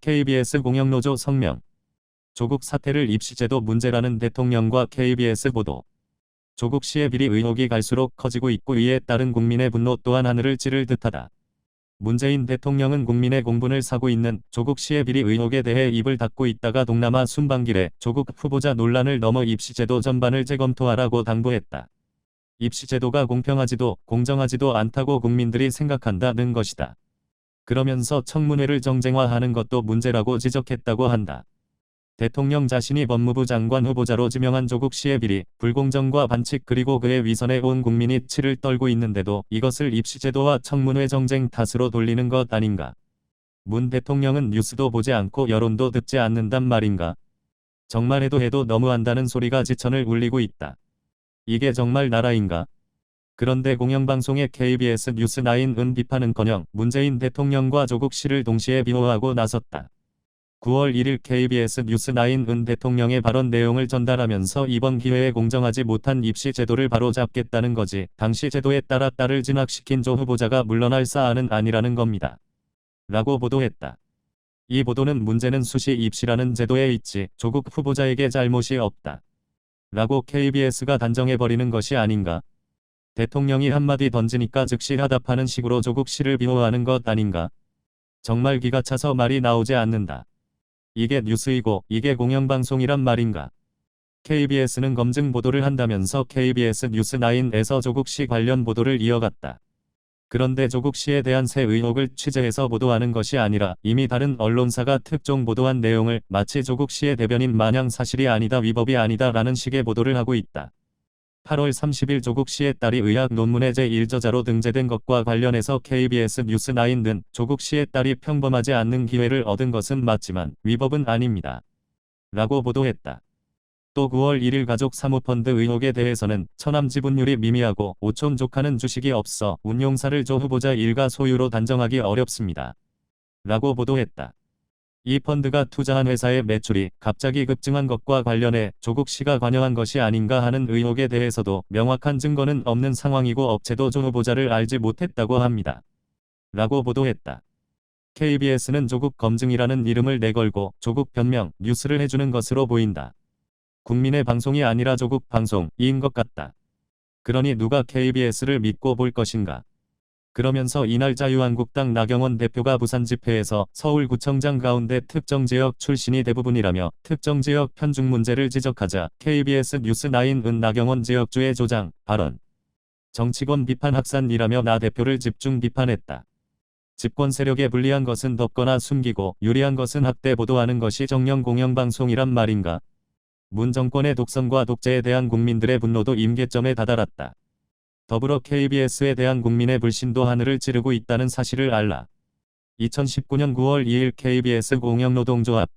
KBS 공영노조 성명. 조국 사태를 입시제도 문제라는 대통령과 KBS 보도. 조국 씨의 비리 의혹이 갈수록 커지고 있고 이에 따른 국민의 분노 또한 하늘을 찌를 듯하다. 문재인 대통령은 국민의 공분을 사고 있는 조국 씨의 비리 의혹에 대해 입을 닫고 있다가 동남아 순방길에 조국 후보자 논란을 넘어 입시제도 전반을 재검토하라고 당부했다. 입시제도가 공평하지도 공정하지도 않다고 국민들이 생각한다는 것이다. 그러면서 청문회를 정쟁화하는 것도 문제라고 지적했다고 한다. 대통령 자신이 법무부 장관 후보자로 지명한 조국 씨의 비리, 불공정과 반칙 그리고 그의 위선에 온 국민이 치를 떨고 있는데도 이것을 입시제도와 청문회 정쟁 탓으로 돌리는 것 아닌가. 문 대통령은 뉴스도 보지 않고 여론도 듣지 않는단 말인가. 정말 해도 너무한다는 소리가 지천을 울리고 있다. 이게 정말 나라인가? 그런데 공영방송의 KBS 뉴스9은 비판은커녕 문재인 대통령과 조국 씨를 동시에 비호하고 나섰다. 9월 1일 KBS 뉴스9은 대통령의 발언 내용을 전달하면서 이번 기회에 공정하지 못한 입시 제도를 바로잡겠다는 거지 당시 제도에 따라 딸을 진학시킨 조 후보자가 물러날 사안은 아니라는 겁니다. 라고 보도했다. 이 보도는 문제는 수시 입시라는 제도에 있지 조국 후보자에게 잘못이 없다. 라고 KBS가 단정해버리는 것이 아닌가. 대통령이 한마디 던지니까 즉시 화답하는 식으로 조국 씨를 비호하는 것 아닌가. 정말 기가 차서 말이 나오지 않는다. 이게 뉴스이고 이게 공영방송이란 말인가. KBS는 검증 보도를 한다면서 KBS 뉴스9에서 조국 씨 관련 보도를 이어갔다. 그런데 조국 씨에 대한 새 의혹을 취재해서 보도하는 것이 아니라 이미 다른 언론사가 특종 보도한 내용을 마치 조국 씨의 대변인 마냥 사실이 아니다 위법이 아니다 라는 식의 보도를 하고 있다. 8월 30일 조국 씨의 딸이 의학 논문의 제1저자로 등재된 것과 관련해서 KBS 뉴스9는 조국 씨의 딸이 평범하지 않는 기회를 얻은 것은 맞지만 위법은 아닙니다. 라고 보도했다. 또 9월 1일 가족 사모펀드 의혹에 대해서는 처남 지분율이 미미하고 오촌 조카는 주식이 없어 운용사를 조 후보자 일가 소유로 단정하기 어렵습니다. 라고 보도했다. 이 펀드가 투자한 회사의 매출이 갑자기 급증한 것과 관련해 조국 씨가 관여한 것이 아닌가 하는 의혹에 대해서도 명확한 증거는 없는 상황이고 업체도 조 후보자를 알지 못했다고 합니다. 라고 보도했다. KBS는 조국 검증이라는 이름을 내걸고 조국 변명 뉴스를 해주는 것으로 보인다. 국민의 방송이 아니라 조국 방송인 것 같다. 그러니 누가 KBS를 믿고 볼 것인가. 그러면서 이날 자유한국당 나경원 대표가 부산 집회에서 서울구청장 가운데 특정지역 출신이 대부분이라며 특정지역 편중 문제를 지적하자 KBS 뉴스9은 나경원 지역주의 조장, 발언, 정치권 비판 확산이라며 나 대표를 집중 비판했다. 집권 세력에 불리한 것은 덮거나 숨기고 유리한 것은 학대 보도하는 것이 정령 공영방송이란 말인가. 문 정권의 독선과 독재에 대한 국민들의 분노도 임계점에 다다랐다. 더불어 KBS에 대한 국민의 불신도 하늘을 찌르고 있다는 사실을 알라. 2019년 9월 2일 KBS 공영노동조합